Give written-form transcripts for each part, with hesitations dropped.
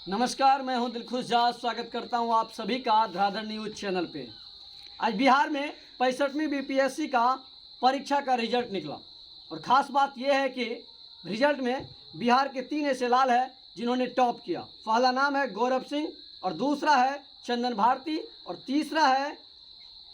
नमस्कार, मैं हूं दिलखुश झा। स्वागत करता हूं आप सभी का धराधर न्यूज चैनल पे। आज बिहार में 65वीं बीपीएससी का परीक्षा का रिजल्ट निकला और ख़ास बात यह है कि रिजल्ट में बिहार के 3 ऐसे लाल हैं जिन्होंने टॉप किया। पहला नाम है गौरव सिंह और दूसरा है चंदन भारती और तीसरा है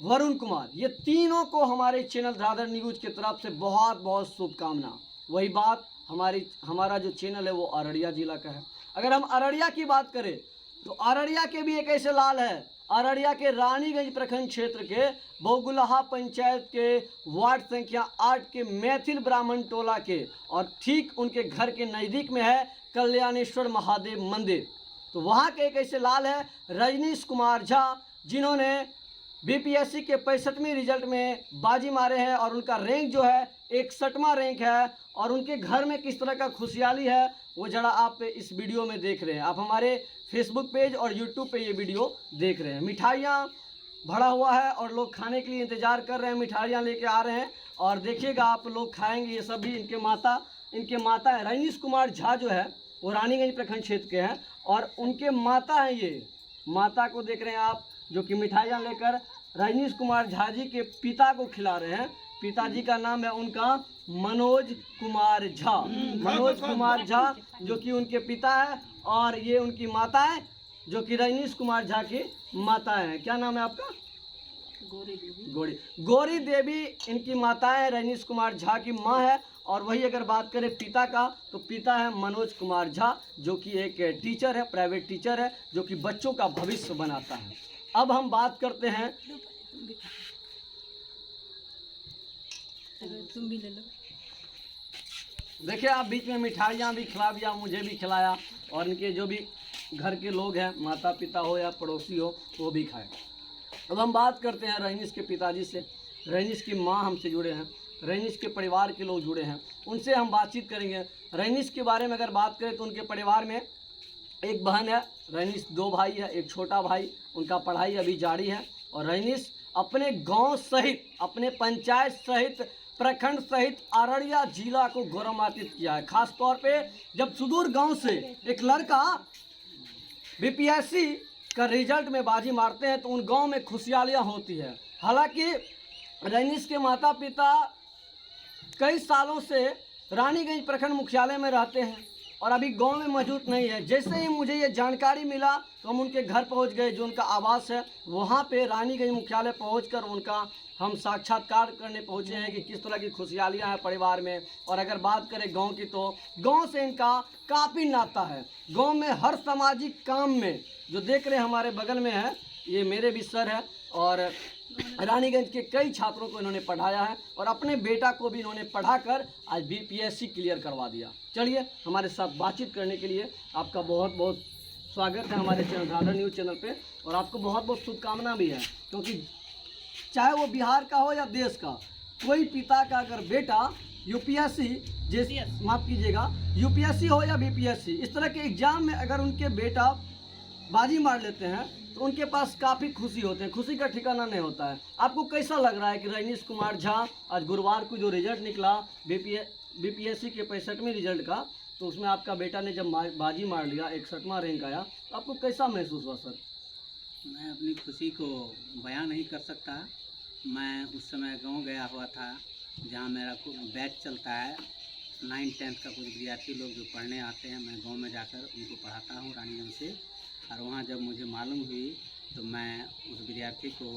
वरुण कुमार। ये तीनों को हमारे चैनल धराधर न्यूज की तरफ से बहुत बहुत शुभकामना। वही बात हमारा जो चैनल है वो अररिया जिला का है। अगर हम अररिया की बात करें तो अररिया के भी एक ऐसे लाल है। अररिया के रानीगंज प्रखंड क्षेत्र के बौगुलहा पंचायत के वार्ड संख्या 8 के मैथिल ब्राह्मण टोला के और ठीक उनके घर के नज़दीक में है कल्याणेश्वर महादेव मंदिर। तो वहाँ के एक ऐसे लाल है रजनीश कुमार झा, जिन्होंने बीपीएससी के 65वीं रिजल्ट में बाजी मारे हैं और उनका रैंक जो है 61वां रैंक है। और उनके घर में किस तरह का खुशहाली है वो जरा आप इस वीडियो में देख रहे हैं। आप हमारे फेसबुक पेज और यूट्यूब पे ये वीडियो देख रहे हैं। मिठाइयाँ भरा हुआ है और लोग खाने के लिए इंतज़ार कर रहे हैं, मिठाइयाँ लेके आ रहे हैं और देखिएगा आप लोग खाएंगे। ये सब भी इनके माता है। रजनीश कुमार झा जो है वो रानीगंज प्रखंड क्षेत्र के हैं और उनके माता हैं। ये माता को देख रहे हैं आप, जो कि मिठाइयाँ लेकर रजनीश कुमार झा जी के पिता को खिला रहे हैं। पिताजी का नाम है उनका मनोज कुमार झा। मनोज कुमार झा जो कि उनके पिता है और ये उनकी माता है जो कि रजनीश कुमार झा की माता है। क्या नाम है आपका? गौरी देवी इनकी माता है, रजनीश कुमार झा की माँ है। और वही अगर बात करें पिता का तो पिता है मनोज कुमार झा, जो कि एक टीचर है, प्राइवेट टीचर है, जो कि बच्चों का भविष्य बनाता है। अब हम बात करते हैं, तुम भी ले लो। देखिए आप बीच में मिठाइयाँ भी खिला दिया, मुझे भी खिलाया और इनके जो भी घर के लोग हैं, माता पिता हो या पड़ोसी हो, वो भी खाए। अब हम बात करते हैं रजनीश के पिताजी से। रजनीश की माँ हमसे जुड़े हैं, रजनीश के परिवार के लोग जुड़े हैं, उनसे हम बातचीत करेंगे। रजनीश के बारे में अगर बात करें तो उनके परिवार में एक बहन है, रजनीश 2 भाई है, एक छोटा भाई, उनका पढ़ाई अभी जारी है। और रजनीश अपने गांव सहित, अपने पंचायत सहित, प्रखंड सहित अररिया जिला को गौरवान्वित किया है। खास तौर पे जब सुदूर गांव से एक लड़का बीपीएससी का रिजल्ट में बाजी मारते हैं तो उन गांव में खुशहालियाँ होती है। हालांकि रजनीश के माता पिता कई सालों से रानीगंज प्रखंड मुख्यालय में रहते हैं और अभी गांव में मौजूद नहीं है। जैसे ही मुझे ये जानकारी मिला तो हम उनके घर पहुंच गए, जो उनका आवास है वहां पे रानीगंज मुख्यालय पहुंचकर उनका हम साक्षात्कार करने पहुंचे हैं कि किस तरह की खुशहालियां हैं परिवार में। और अगर बात करें गांव की तो गांव से इनका काफ़ी नाता है। गांव में हर सामाजिक काम में, जो देख रहे हैं हमारे बगल में है, ये मेरे भी सर है और रानीगंज के कई छात्रों को इन्होंने पढ़ाया है और अपने बेटा को भी इन्होंने पढ़ाकर आज बीपीएससी क्लियर करवा दिया। चलिए हमारे साथ बातचीत करने के लिए आपका बहुत बहुत स्वागत है हमारे चैनल धराधर न्यूज़ चैनल पे। और आपको बहुत बहुत शुभकामना भी है, क्योंकि चाहे वो बिहार का हो या देश का, कोई पिता का अगर बेटा यूपीएससी, जैसे माफ़ कीजिएगा, यूपीएससी हो या बीपीएससी, इस तरह के एग्ज़ाम में अगर उनके बेटा बाजी मार लेते हैं तो उनके पास काफ़ी खुशी होते हैं, खुशी का ठिकाना नहीं होता है। आपको कैसा लग रहा है कि रजनीश कुमार झा आज गुरुवार को जो रिजल्ट निकला बीपीएससी के 65वीं रिजल्ट का, तो उसमें आपका बेटा ने जब बाजी मार लिया, 61वां रैंक आया, तो आपको कैसा महसूस हुआ सर? मैं अपनी खुशी को बयां नहीं कर सकता। मैं उस समय गांव गया हुआ था जहां मेरा बैच चलता है 9-10 का। कुछ विद्यार्थी लोग जो पढ़ने आते हैं, मैं गांव में जाकर उनको पढ़ाता हूं रानीगंज से। और वहां जब मुझे मालूम हुई तो मैं उस विद्यार्थी को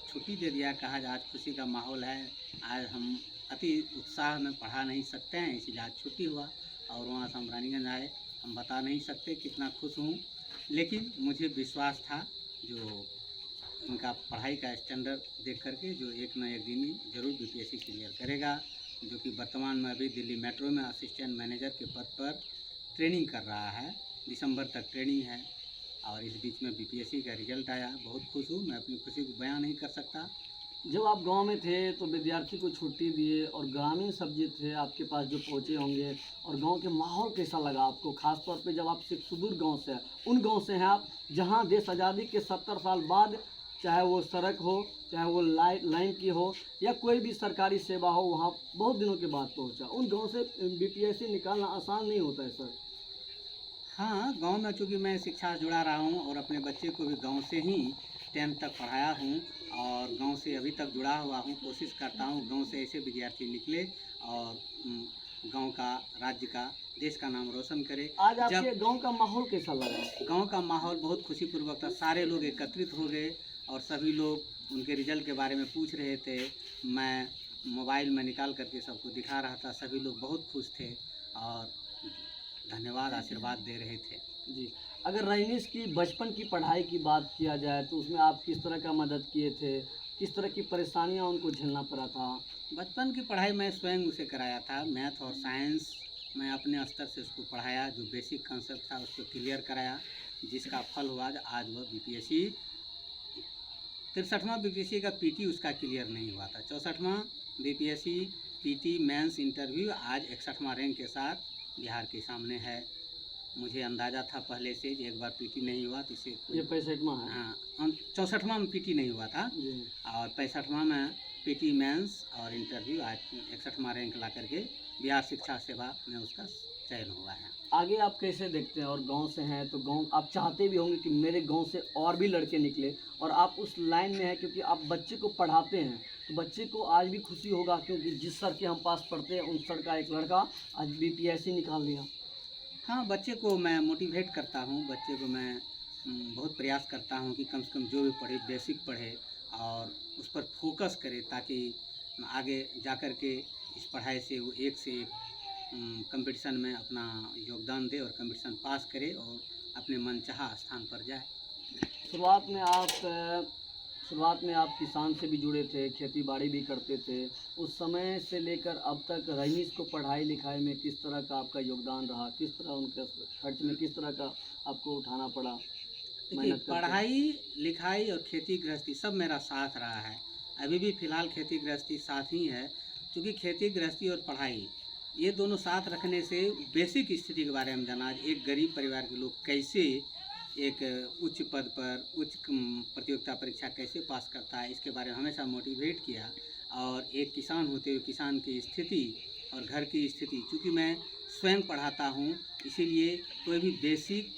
छुट्टी दे दिया। कहा आज खुशी का माहौल है, आज हम अति उत्साह में पढ़ा नहीं सकते हैं, इसलिए आज छुट्टी हुआ। और वहाँ से हम रानीगंज आए। हम बता नहीं सकते कितना खुश हूँ, लेकिन मुझे विश्वास था जो उनका पढ़ाई का स्टैंडर्ड देख करके जो एक न एक दिन जरूर बीपीएससी क्लियर करेगा। जो कि वर्तमान में अभी दिल्ली मेट्रो में असिस्टेंट मैनेजर के पद पर ट्रेनिंग कर रहा है, दिसंबर तक ट्रेनिंग है। और इस बीच में बीपीएससी का रिजल्ट आया, बहुत खुश हूँ। मैं अपनी खुशी को बयां नहीं कर सकता। जब आप गांव में थे तो विद्यार्थी को छुट्टी दिए और ग्रामीण सब्जेक्ट थे आपके पास जो पहुंचे होंगे, और गांव के माहौल कैसा लगा आपको? खासतौर पे जब आप सिर्फ सुदूर गांव से हैं, उन गांव से हैं आप जहां देश आज़ादी के 70 साल बाद, चाहे वो सड़क हो, चाहे वो लाइन की हो या कोई भी सरकारी सेवा हो, वहाँ बहुत दिनों के बाद पहुँचा। उन गाँव से बीपीएससी निकालना आसान नहीं होता है सर। हाँ, गांव में चूँकि मैं शिक्षा से जुड़ा रहा हूँ और अपने बच्चे को भी गांव से ही 10th तक पढ़ाया हूँ और गांव से अभी तक जुड़ा हुआ हूँ। कोशिश करता हूँ गांव से ऐसे विद्यार्थी निकले और गांव का, राज्य का, देश का नाम रोशन करे। आज जब आपके गांव का माहौल कैसा लगा? गांव का माहौल बहुत खुशीपूर्वक था। सारे लोग एकत्रित हो गए और सभी लोग उनके रिजल्ट के बारे में पूछ रहे थे। मैं मोबाइल में निकाल करके सबको दिखा रहा था। सभी लोग बहुत खुश थे और धन्यवाद, आशीर्वाद दे रहे थे। जी, अगर रजनीश की बचपन की पढ़ाई की बात किया जाए तो उसमें आप किस तरह का मदद किए थे? किस तरह की परेशानियां उनको झेलना पड़ा था? बचपन की पढ़ाई मैं स्वयं उसे कराया था। मैथ और साइंस मैं अपने स्तर से उसको पढ़ाया। जो बेसिक कंसेप्ट था उसको क्लियर कराया, जिसका फल हुआ आज वह बीपीएससी 63वां बीपीएससी का पीटी उसका क्लियर नहीं हुआ था। 64वां बीपीएससी पीटी मेंस इंटरव्यू आज 61वां रैंक के साथ बिहार के सामने है। मुझे अंदाज़ा था पहले से कि एक बार पीटी नहीं हुआ तो इसे ये 65वां है। हाँ, 64वां में पीटी नहीं हुआ था जी। और 65वां में पीटी मेंस और इंटरव्यू आज 61वां रैंक ला करके बिहार शिक्षा सेवा में उसका चयन हुआ है। आगे आप कैसे देखते हैं? और गांव से हैं तो गांव आप चाहते भी होंगे कि मेरे गांव से और भी लड़के निकले, और आप उस लाइन में हैं क्योंकि आप बच्चे को पढ़ाते हैं तो बच्चे को आज भी खुशी होगा क्योंकि जिस सर के हम पास पढ़ते हैं उन सर का एक लड़का आज बीपीएससी निकाल लिया। हाँ, बच्चे को मैं मोटिवेट करता हूँ। बच्चे को मैं बहुत प्रयास करता हूँ कि कम से कम जो भी पढ़े बेसिक पढ़े और उस पर फोकस करे ताकि आगे जा कर के इस पढ़ाई से वो एक से एक कंपटीशन में अपना योगदान दे और कंपटीशन पास करे और अपने मनचाहा स्थान पर जाए। शुरुआत में आप किसान से भी जुड़े थे, खेती बाड़ी भी करते थे। उस समय से लेकर अब तक रजनीश को पढ़ाई लिखाई में किस तरह का आपका योगदान रहा? किस तरह उनके खर्च में किस तरह का आपको उठाना पड़ा? देखिए, पढ़ाई लिखाई और खेती गृहस्थी सब मेरा साथ रहा है। अभी भी फ़िलहाल खेती गृहस्थी साथ ही है, क्योंकि खेती गृहस्थी और पढ़ाई ये दोनों साथ रखने से बेसिक स्थिति के बारे में जाना। एक गरीब परिवार के लोग कैसे एक उच्च पद पर उच्च प्रतियोगिता परीक्षा कैसे पास करता है, इसके बारे में हमेशा मोटिवेट किया। और एक किसान होते हुए किसान की स्थिति और घर की स्थिति, चूँकि मैं स्वयं पढ़ाता हूँ इसीलिए कोई भी बेसिक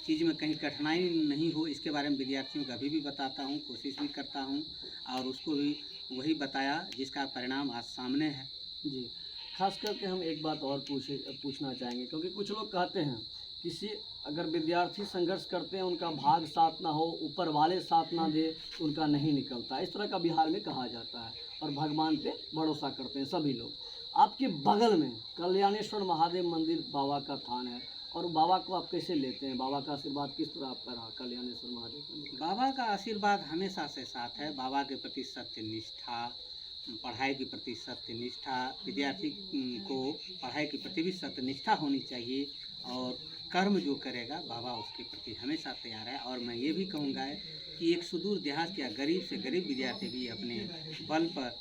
चीज़ में कहीं कठिनाई नहीं हो इसके बारे में विद्यार्थियों को अभी भी बताता हूँ, कोशिश भी करता हूँ और उसको भी वही बताया जिसका परिणाम आज सामने है। जी, खास करके हम एक बात और पूछना चाहेंगे क्योंकि कुछ लोग कहते हैं किसी अगर विद्यार्थी संघर्ष करते हैं उनका भाग साथ ना हो, ऊपर वाले साथ ना दे तो उनका नहीं निकलता, इस तरह का बिहार में कहा जाता है और भगवान पे भरोसा करते हैं सभी लोग। आपके बगल में कल्याणेश्वर महादेव मंदिर बाबा का थान है और बाबा को आप कैसे लेते हैं? बाबा का आशीर्वाद किस तरह आपका रहा कल्याणेश्वर महादेव मंदिर? बाबा का आशीर्वाद हमेशा से साथ है। बाबा के प्रति सत्य निष्ठा, पढ़ाई के प्रति सत्य निष्ठा, विद्यार्थी को पढ़ाई के प्रति भी सत्य निष्ठा होनी चाहिए और कर्म जो करेगा बाबा उसके प्रति हमेशा तैयार है। और मैं ये भी कहूँगा कि एक सुदूर देहात या गरीब से गरीब विद्यार्थी भी अपने बल पर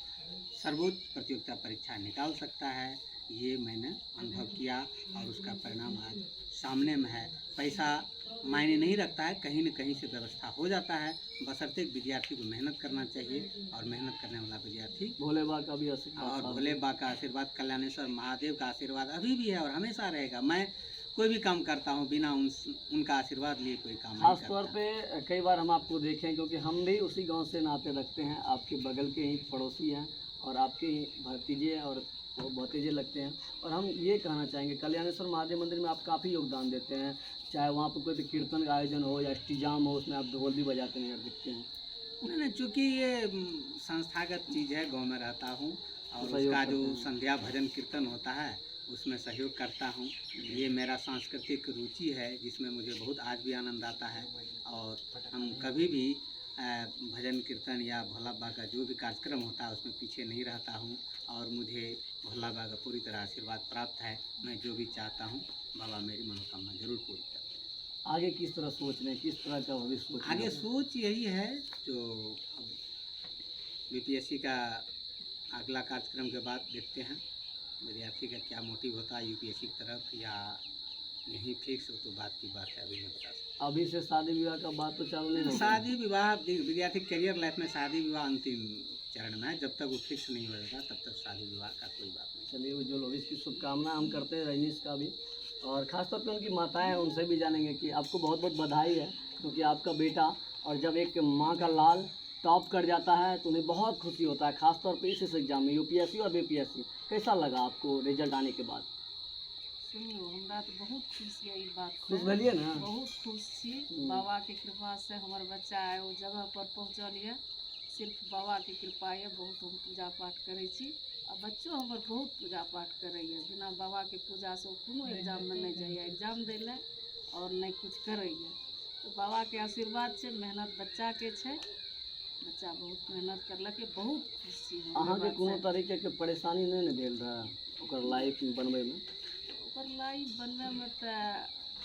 सर्वोच्च प्रतियोगिता परीक्षा निकाल सकता है। ये मैंने अनुभव किया और उसका परिणाम आज सामने में है। पैसा मायने नहीं रखता है, कहीं न कहीं से व्यवस्था हो जाता है, बशर्ते विद्यार्थी को मेहनत करना चाहिए और मेहनत करने वाला विद्यार्थी भोले बाबा का भी आशीर्वाद और भोले बाबा का आशीर्वाद, कल्याणेश्वर महादेव का आशीर्वाद अभी भी है और हमेशा रहेगा। मैं कोई भी काम करता हूँ बिना उनका आशीर्वाद लिए कोई काम नहीं खास करता। तौर पे कई बार हम आपको देखें क्योंकि हम भी उसी गांव से नाते रखते हैं, आपके बगल के ही पड़ोसी हैं और आपके ही भतीजे और वो भतीजे लगते हैं। और हम ये कहना चाहेंगे कल्याणेश्वर महादेव मंदिर में आप काफ़ी योगदान देते हैं, चाहे वहाँ पर कोई भी कीर्तन का आयोजन हो या अष्टजाम हो, उसमें आप ढोल भी बजाते नजर दिखते हैं। नहीं, चूँकि ये संस्थागत चीज़ है, गांव में रहता हूँ और सहयोग उसका करते जो हैं। संध्या भजन कीर्तन होता है उसमें सहयोग करता हूँ। ये मेरा सांस्कृतिक रुचि है जिसमें मुझे बहुत आज भी आनंद आता है और हम कभी भी भजन कीर्तन या भोला बाबा का जो भी कार्यक्रम होता है उसमें पीछे नहीं रहता हूँ और मुझे भोला बाबा का पूरी तरह आशीर्वाद प्राप्त है। मैं जो भी चाहता हूँ बाबा मेरी मनोकामना जरूर पूरी करते हैं। आगे किस तरह सोच रहे हैं, किस तरह का भविष्य सोच रहे हैं? आगे सोच यही है जो अब बीपीएससी का अगला कार्यक्रम के बाद देखते हैं विद्यार्थी का क्या मोटिव होता है यूपीएससी की तरफ या यहीं फिक्स हो तो बात की बात है, अभी नहीं बता सकता। अभी से शादी विवाह का बात तो चालू नहीं होगा? शादी विवाह विद्यार्थी करियर लाइफ में शादी विवाह अंतिम चरण में है, जब तक वो फिक्स नहीं हो जाता तब तक शादी विवाह का कोई बात नहीं। चलिए उज्जवल भविष्य की शुभकामना हम करते हैं रजनीश का भी। और ख़ासतौर पे उनकी माताएं हैं, उनसे भी जानेंगे कि आपको बहुत बहुत बधाई है, क्योंकि आपका बेटा और जब एक माँ का लाल टॉप कर जाता है तो उन्हें बहुत खुशी होता है, ख़ासतौर पे इस एग्जाम में यूपीएससी और बीपीएससी। कैसा लगा आपको रिजल्ट आने के बाद? सुनियो हमरा तो बहुत खुशी है ई बात से। खुश भेलिए ना? बहुत खुश छी। बाबा के कृपा से हमर बच्चा है वो जगह पर पहुँचल है, सिर्फ बाबा के कृपा है। बहुत हम पूजा पाठ करै छी आ बच्चो हमर बहुत पूजा पाठ करैए। बिना बाबा के पूजा से वो कोनो एग्जाम में नहीं जाइए एग्जाम दै ले और नहीं कुछ करैए। तो बाबा के आशीर्वाद छै, मेहनत बच्चा के छै, बच्चा बहुत मेहनत करलकै, बहुत खुशी है। अहाँ के कोनो तरीके के परेशानी नहीं न भेल रहा ओकर लाइफ बनबै में? ओकर लाइफ बनबै में तो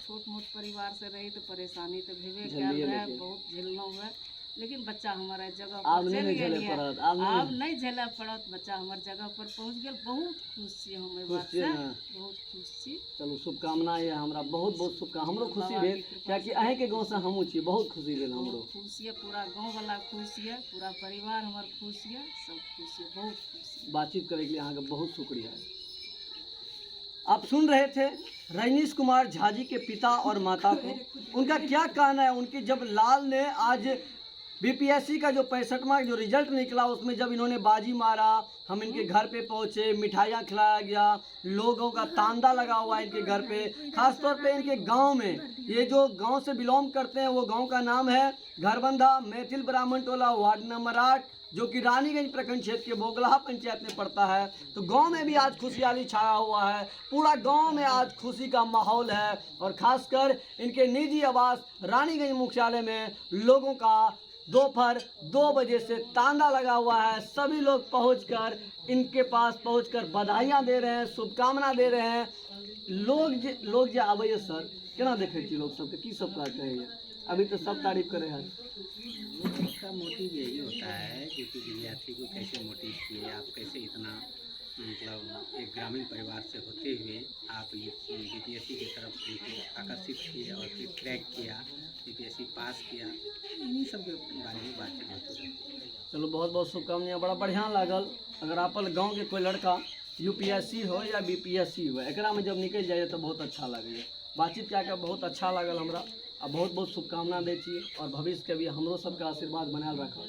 छोट मोट परिवार से रही तो परेशानी तो भेबे झेलिए कयल रहे, लेकिन। बहुत झेललहुँ है। लेकिन बच्चा हमारा जगह आब पर नहीं चलि झेले गेलिए, पड़त, आब नहीं झेले पड़त। बच्चा हमर जगह पर पहुँच गेल, बहुत खुश छी हम एहि खुश बात छियै से, ने? बहुत खुश छी। चलू शुभकामना ये, हमरा बहुत बहुत शुभकामना। हमरो खुशी बाबा भेल, के कृपा कियाकि अहें के गाँव से हमहूँ छी, बहुत खुशी भेल हमरो। बहुत खुश है, पूरा गाँव वाला खुश है, पूरा परिवार हमर खुश है, सब खुश है, बहुत खुश है। बातचीत करे के लिए अहाँ का बहुत शुक्रिया। आप सुन रहे थे रजनीश कुमार झा जी के पिता और माता को, उनका क्या कहना है। उनके जब लाल ने आज बीपीएससी का जो 65वां जो रिजल्ट निकला उसमें जब इन्होंने बाजी मारा, हम इनके घर पे पहुंचे, मिठाइयाँ खिलाया गया, लोगों का तांदा लगा हुआ है इनके घर पे। खासतौर पे इनके गांव में, ये जो गांव से बिलोंग करते हैं वो गांव का नाम है घरबंधा, मैथिल ब्राह्मण टोला, वार्ड नंबर 8, जो कि रानीगंज प्रखंड क्षेत्र के बोगलाहा पंचायत में पड़ता है। तो गांव में भी आज खुशहाली छाया हुआ है, पूरा गांव में आज खुशी का माहौल है। और खासकर इनके निजी आवास रानीगंज मुख्यालय में लोगों का दोपहर 2 बजे से तांदा लगा हुआ है। सभी लोग पहुंचकर इनके पास पहुंचकर बधाइयाँ दे रहे हैं, शुभकामना दे रहे हैं। लोग जो आबैए सर, केना देखै छी लोग सबके, की सब कहैए? अभी तो सब तारीफ करे हैं। इसका मोटिव यही होता है कि विद्यार्थी को कैसे मोटिव किए, आप कैसे इतना मतलब एक ग्रामीण परिवार से होते हुए आप बीपीएससी की तरफ उनको आकर्षित किए और फिर क्रैक किया, बीपीएससी पास किया, इन्हीं सब के बारे में बातचीत होती है। चलो बहुत बहुत शुभकामनाएं, बड़ा बढ़िया लागल। अगर अपन गांव के कोई लड़का यूपीएससी हो या बीपीएससी हो, एकरा में जब निकल जाए तो बहुत अच्छा लगे। बातचीत क्या बहुत अच्छा लागल हमरा, आ बहुत बहुत शुभकामना दै छी और भविष्य के भी हमरो सबके आशीर्वाद बनायल रखब।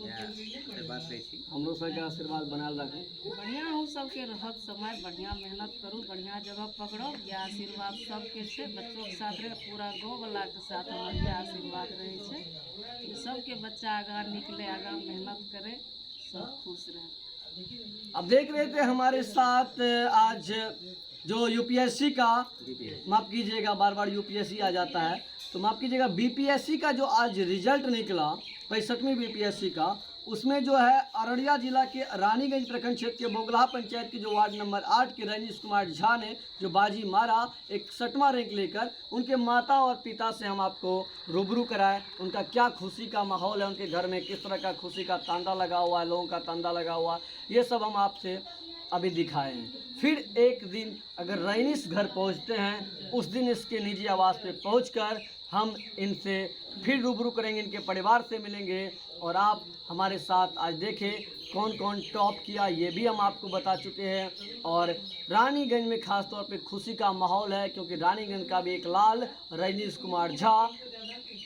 आशीर्वाद दै छी, हमरो सबके आशीर्वाद बनायल रखब। बढ़िया हम सबके रहत समय, बढ़िया मेहनत करू, बढ़िया जगह पकड़ो, ये आशीर्वाद सबके छै। बच्चों के साथ रहे, पूरा गाँव वाला के साथ हमर ये आशीर्वाद रहे छै कि सबके बच्चा आगा निकले, आगा मेहनत करे, सब खुश रहे। अब देख रहे थे हमारे साथ आज जो यूपीएससी का, माफ़ कीजिएगा बार बार यूपीएससी आ जाता है, तो माफ़ कीजिएगा बीपीएससी का जो आज रिजल्ट निकला 65वीं बीपीएससी का, उसमें जो है अररिया जिला के रानीगंज प्रखंड क्षेत्र के बोगलाहा पंचायत के जो वार्ड नंबर 8 के रजनीश कुमार झा ने जो बाजी मारा 61वां रैंक लेकर, उनके माता और पिता से हम आपको रूबरू कराए। उनका क्या खुशी का माहौल है, उनके घर में किस तरह का खुशी का तांदा लगा हुआ है, लोगों का तांदा लगा हुआ है, ये सब हम आपसे अभी दिखाए हैं। फिर एक दिन अगर रजनीश घर पहुंचते हैं, उस दिन इसके निजी आवास पे पहुंचकर हम इनसे फिर रूबरू करेंगे, इनके परिवार से मिलेंगे। और आप हमारे साथ आज देखें कौन कौन टॉप किया, ये भी हम आपको बता चुके हैं। और रानीगंज में ख़ास तौर पे खुशी का माहौल है, क्योंकि रानीगंज का भी एक लाल रजनीश कुमार झा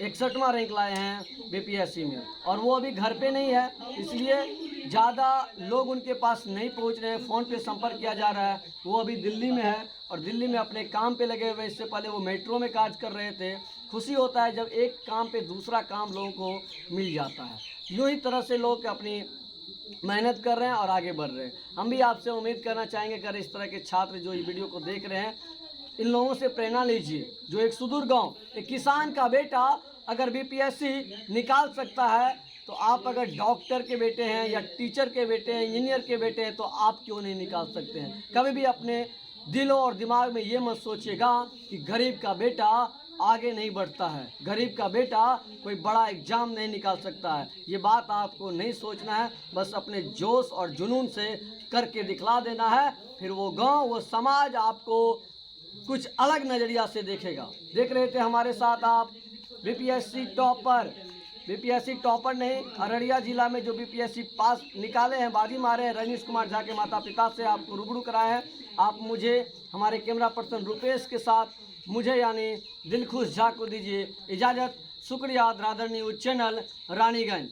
61वां रैंक लाए हैं बीपीएससी में, और वो अभी घर पे नहीं है, इसलिए ज़्यादा लोग उनके पास नहीं पहुंच रहे हैं। फ़ोन पे संपर्क किया जा रहा है, वो अभी दिल्ली में है और दिल्ली में अपने काम पे लगे हुए। इससे पहले वो मेट्रो में कार्य कर रहे थे। खुशी होता है जब एक काम पे दूसरा काम लोगों को मिल जाता है। यूँ ही तरह से लोग अपनी मेहनत कर रहे हैं और आगे बढ़ रहे हैं। हम भी आपसे उम्मीद करना चाहेंगे, अगर इस तरह के छात्र जो ये वीडियो को देख रहे हैं, इन लोगों से प्रेरणा लीजिए। जो एक सुदूर गांव, एक किसान का बेटा अगर बीपीएससी निकाल सकता है, तो आप अगर डॉक्टर के बेटे हैं या टीचर के बेटे हैं, इंजीनियर के बेटे हैं, तो आप क्यों नहीं निकाल सकते हैं। कभी भी अपने दिलों और दिमाग में ये मत सोचिएगा कि गरीब का बेटा आगे नहीं बढ़ता है, गरीब का बेटा कोई बड़ा एग्जाम नहीं निकाल सकता है। ये बात आपको नहीं सोचना है, बस अपने जोश और जुनून से करके दिखला देना है। फिर वो गांव, वो समाज आपको कुछ अलग नज़रिया से देखेगा। देख रहे थे हमारे साथ आप बीपीएससी टॉपर बीपीएससी टॉपर नहीं, अररिया जिला में जो बीपीएससी पास निकाले हैं, बाजी मारे हैं, रजनीश कुमार झा के माता पिता से आपको रूबरू कराए हैं। आप मुझे हमारे कैमरा पर्सन रुपेश के साथ मुझे यानी दिलखुश झा को दीजिए इजाज़त। शुक्रिया। Rather news channel Raniganj.